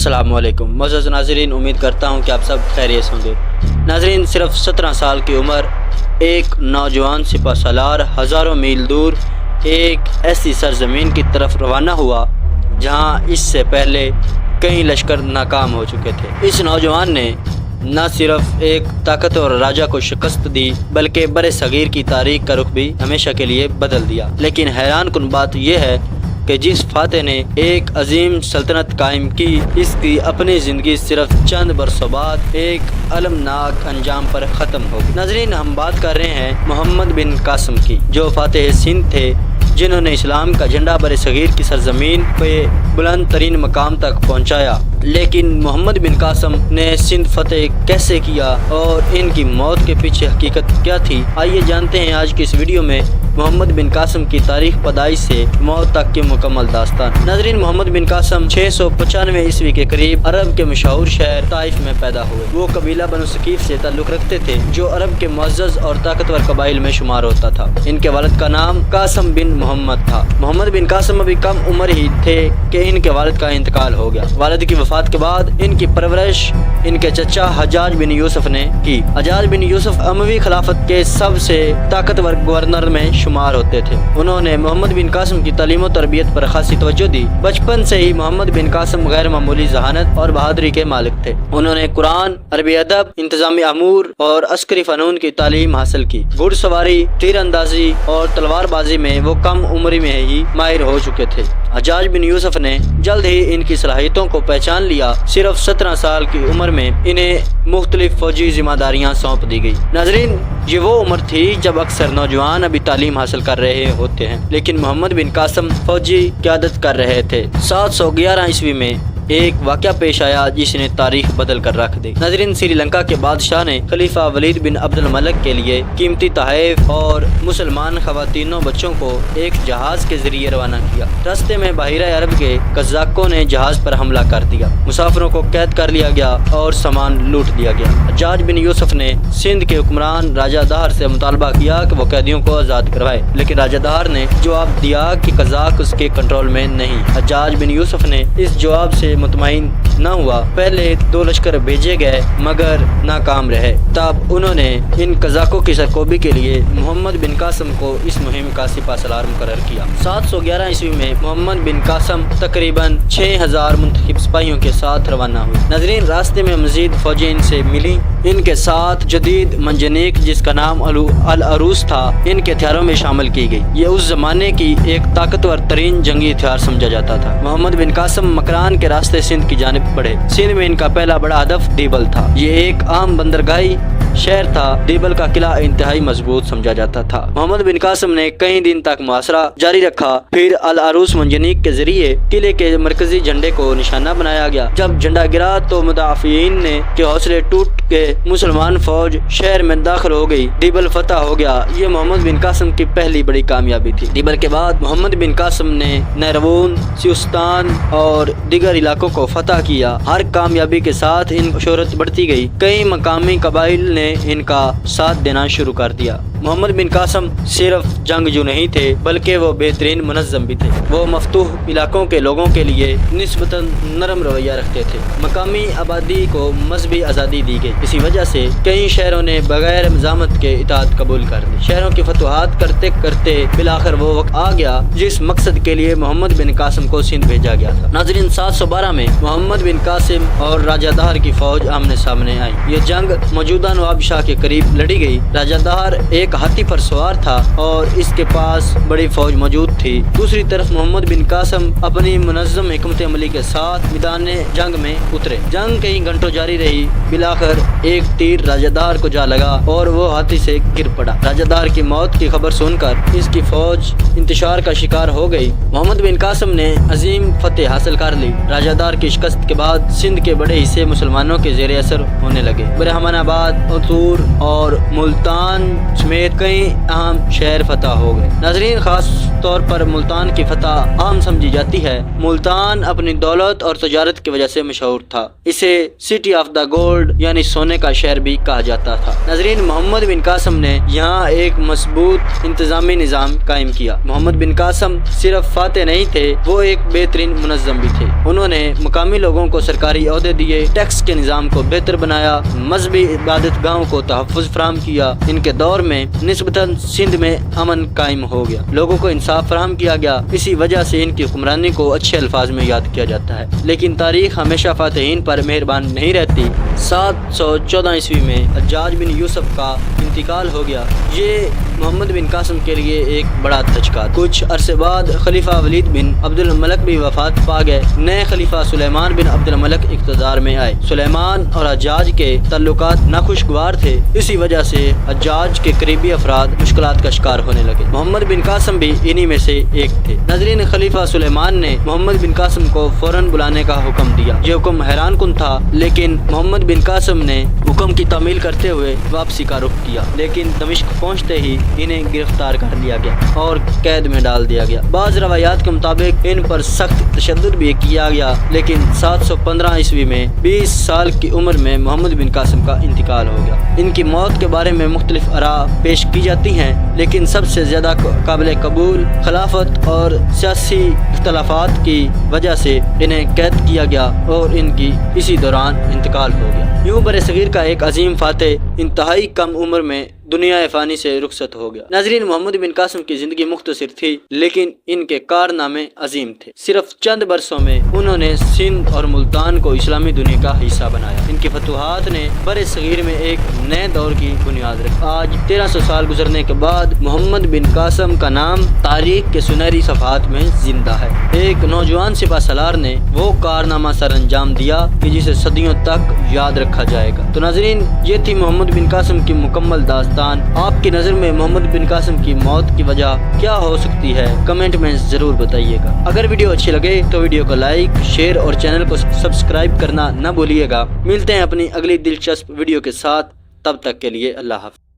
अस्सलाम वालेकुम मोअज़्ज़ज़ नाज़रीन, उम्मीद करता हूँ कि आप सब खैरियत से होंगे। नाज़रीन, सिर्फ 17 साल की उम्र एक नौजवान सिपह सालार हज़ारों मील दूर एक ऐसी सरजमीन की तरफ रवाना हुआ जहाँ इससे पहले कई लश्कर नाकाम हो चुके थे। इस नौजवान ने न सिर्फ एक ताकतवर राजा को शिकस्त दी बल्कि बड़े सगीर की तारीख का रुख भी हमेशा के लिए बदल दिया। लेकिन हैरान कुन बात यह है कि जिस फातह ने एक अजीम सल्तनत कायम की, इसकी अपनी ज़िंदगी सिर्फ चंद बरसों बाद एक अलमनाक अंजाम पर ख़त्म हो गई। नाज़रीन, हम बात कर रहे हैं मोहम्मद बिन कासिम की, जो फातह सिंध थे, जिन्होंने इस्लाम का झंडा बरे सगीर की सरजमीन पे बुलंद तरीन मकाम तक पहुँचाया। लेकिन मोहम्मद बिन कासिम ने सिंध फतेह कैसे किया और इनकी मौत के पीछे हकीकत क्या थी, आइए जानते हैं आज की इस वीडियो में मोहम्मद बिन कासिम की तारीख पैदाइश से मौत तक की मुकम्मल दास्तान। नाज़रीन, मोहम्मद बिन कासिम 695 ईस्वी के करीब अरब के मशहूर शहर ताइफ में पैदा हुए। वो कबीला बनु सकीफ से ताल्लुक़ रखते थे, जो अरब के मुअज़्ज़ज़ और ताकतवर कबाइल में शुमार होता था। इनके वालिद का नाम कासिम बिन मोहम्मद था। मोहम्मद बिन कासिम अभी कम उम्र ही थे कि इनके वालिद का इंतकाल हो गया। वालिद की वफात के बाद इनकी परवरिश इनके चचा हज्जाज बिन यूसुफ ने की। हज्जाज बिन यूसुफ अमवी खिलाफत के सबसे ताकतवर गवर्नर में शुमार होते थे। उन्होंने मोहम्मद बिन कासिम की तालीम और तरबियत पर खासी तवज्जो दी। बचपन से ही मोहम्मद बिन कासिम गैर मामूली जहानत और बहादुरी के मालिक थे। उन्होंने कुरान, अरबी अदब, इंतजामी अमूर और अस्करी फनून की तालीम हासिल की। घुड़सवारी, तीरंदाजी और तलवारबाजी में वो कम उम्र में ही माहिर हो चुके थे। हज्जाज बिन यूसुफ ने जल्द ही इनकी सलाहियतों को पहचान लिया। सिर्फ 17 साल की उम्र में इन्हें मुख्तलिफ फौजी जिम्मेदारियां सौंप दी गई। नाज़रीन, ये वो उम्र थी जब अक्सर नौजवान अभी तालीम हासिल कर रहे होते हैं, लेकिन मोहम्मद बिन कासिम फौजी क़यादत कर रहे थे। 711 ईस्वी में एक वाक़या पेश आया जिसने तारीख बदल कर रख दी। नाज़रीन, श्रीलंका के बादशाह ने खलीफा वलीद बिन अब्दुल मलिक के लिए कीमती तोहफ़े और मुसलमान ख़वातीनों बच्चों को एक जहाज़ के जरिए रवाना किया। रास्ते में बहरा अरब के कज़ाकों ने जहाज़ पर हमला कर दिया। मुसाफिरों को कैद कर लिया गया और सामान लूट लिया गया। हज्जाज बिन यूसुफ ने सिंध के हुक्मरान राजा दहर से मुतालबा किया कि वो कैदियों को आज़ाद करवाए, लेकिन राजा दहर ने जवाब दिया कि कज़ाक उसके कंट्रोल में नहीं। हज्जाज बिन यूसुफ ने इस जवाब से मुतमईन न हुआ। पहले 2 लश्कर भेजे गए मगर नाकाम रहे। तब उन्होंने इन कज़ाकों की सरकोबी के लिए मोहम्मद बिन कासिम को इस मुहिम का सिपह सालार मुकर्रर किया। 711 ईस्वी में मोहम्मद बिन कासिम तकरीबन 6000 मुंतखब सिपाहियों के साथ रवाना हुए। नाज़रीन, रास्ते में मजीद फौजी इनसे मिली। इनके साथ जदीद मंजनीक, जिसका नाम अल अरूस था, इनके हथियारों में शामिल की गई। ये उस जमाने की एक ताकतवर तरीन जंगी हथियार समझा जाता था। मोहम्मद बिन कासिम मकरान के रास्ते सिंध की जानिब बढ़े। सिंध में इनका पहला बड़ा हदफ दीबल था। ये एक आम बंदरगाही शहर था। दीबल का किला इंतहाई मजबूत समझा जाता था। मोहम्मद बिन कासिम ने कई दिन तक मुहासरा जारी रखा। फिर अल अरूस मंजनीक के जरिए किले के मरकजी झंडे को निशाना बनाया गया। जब झंडा गिरा तो मुदाफिन ने के हौसले टूट के मुसलमान फौज शहर में दाखिल हो गई। दीबल फतह हो गया। ये मोहम्मद बिन कासिम की पहली बड़ी कामयाबी थी। दीबल के बाद मोहम्मद बिन कासिम ने नैरवून, सिस्तान और दीगर इलाकों को फतह किया। हर कामयाबी के साथ इन शोहरत बढ़ती गई। कई मकामी कबाइल ने इनका साथ देना शुरू कर दिया। मोहम्मद बिन कासिम सिर्फ जंगजू नहीं थे बल्कि वो बेहतरीन मुनज़्ज़म भी थे। वो मफतूह इलाकों के लोगों के लिए निस्बतन नरम रवैया रखते थे। मकामी आबादी को मजहबी आज़ादी दी गई। इसी वजह से कई शहरों ने बगैर मज़ामत के इताअत कबूल कर ली। शहरों की फतुहात करते करते बिलाखिर वो वक्त आ गया जिस मकसद के लिए मोहम्मद बिन कासिम को सिंध भेजा गया था। नाज़रीन, 712 में मोहम्मद बिन कासिम और राजा दहर की फौज आमने सामने आई। ये जंग मौजूदा नवाब शाह के करीब लड़ी गई। राजा दहर एक हाथी पर सवार था और इसके पास बड़ी फौज मौजूद थी। दूसरी तरफ मोहम्मद बिन कासिम अपनी मुनज़्ज़म हिकमत अमली के साथ मैदान जंग में उतरे। जंग कई घंटों जारी रही। बिलाखिर एक तीर राजा दहर को जा लगा और वो हाथी से गिर पड़ा। राजा दहर की मौत की खबर सुनकर इसकी फौज इंतशार का शिकार हो गई। मोहम्मद बिन कासिम ने अजीम फतेह हासिल कर ली। राजा दहर की शिकस्त के बाद सिंध के बड़े हिस्से मुसलमानों के ज़ेर असर होने लगे। ब्रह्मनाबाद, अतूर और मुल्तान समेत कई अहम शहर फतह हो गए। नाज़रीन, खास طور پر ملتان کی فتح عام سمجھی جاتی ہے۔ ملتان اپنی دولت اور تجارت کی وجہ سے مشہور تھا۔ اسے سٹی آف دا گولڈ یعنی سونے کا شہر بھی کہا جاتا تھا۔ ناظرین، محمد بن قاسم نے یہاں ایک مضبوط انتظامی نظام قائم کیا۔ محمد بن قاسم صرف فاتح نہیں تھے، وہ ایک بہترین منظم بھی تھے۔ انہوں نے مقامی لوگوں کو سرکاری عہدے دیے، ٹیکس کے نظام کو بہتر بنایا، مذہبی عبادت گاہوں کو تحفظ فراہم کیا۔ ان کے دور میں نسبتاً سندھ میں امن قائم ہو گیا، لوگوں کو انصاف فراہم کیا گیا۔ اسی وجہ سے ان کی حکمرانی کو اچھے الفاظ میں یاد کیا جاتا ہے۔ لیکن تاریخ ہمیشہ فاتحین پر مہربان نہیں رہتی۔ 714 عیسوی میں حجاج بن یوسف کا انتقال ہو گیا۔ یہ محمد بن قاسم کے لیے ایک بڑا دھچکا۔ کچھ عرصے بعد خلیفہ ولید بن عبد الملک بھی وفات پا گئے۔ نئے خلیفہ سلیمان بن عبد الملک اقتدار میں آئے۔ سلیمان اور حجاج کے تعلقات ناخوشگوار تھے، اسی وجہ سے حجاج کے قریبی افراد مشکلات کا شکار ہونے لگے۔ محمد بن قاسم بھی انہی میں سے ایک تھے۔ ناظرین، خلیفہ سلیمان نے محمد بن قاسم کو فوراً بلانے کا حکم دیا۔ یہ حکم حیران کن تھا، لیکن محمد بن قاسم نے حکم کی تعمیل کرتے ہوئے واپسی کا رخ کیا۔ لیکن دمشق پہنچتے ہی انہیں گرفتار کر لیا گیا اور قید میں ڈال دیا گیا۔ بعض روایات کے مطابق ان پر سخت تشدد بھی کیا گیا، لیکن 715 عیسوی میں 20 سال کی عمر میں محمد بن قاسم کا انتقال ہو گیا۔ ان کی موت کے بارے میں مختلف آراء پیش کی جاتی ہیں، لیکن سب سے زیادہ قابل قبول خلافت اور سیاسی اختلافات کی وجہ سے انہیں قید کیا گیا اور ان کی اسی دوران انتقال ہو گیا۔ یوں برصغیر کا ایک عظیم فاتح انتہائی کم عمر میں دنیا فانی سے رخصت ہو گیا۔ ناظرین، محمد بن قاسم کی زندگی مختصر تھی، لیکن ان کے کارنامے عظیم تھے۔ صرف چند برسوں میں انہوں نے سندھ اور ملتان کو اسلامی دنیا کا حصہ بنایا۔ ان کی فتوحات نے برصغیر میں ایک نئے دور کی بنیاد رکھی۔ آج 1300 سال گزرنے کے بعد محمد بن قاسم کا نام تاریخ کے سنہری صفحات میں زندہ ہے۔ ایک نوجوان سپہ سالار نے وہ کارنامہ سر انجام دیا کہ جسے صدیوں تک یاد رکھا جائے گا۔ تو ناظرین، یہ تھی محمد بن قاسم کی مکمل داستان۔ آپ کی نظر میں محمد بن قاسم کی موت کی وجہ کیا ہو سکتی ہے؟ کمنٹ میں ضرور بتائیے گا۔ اگر ویڈیو اچھی لگے تو ویڈیو کو لائک، شیئر اور چینل کو سبسکرائب کرنا نہ بھولیے گا۔ ملتے ہیں اپنی اگلی دلچسپ ویڈیو کے ساتھ، تب تک کے لیے اللہ حافظ۔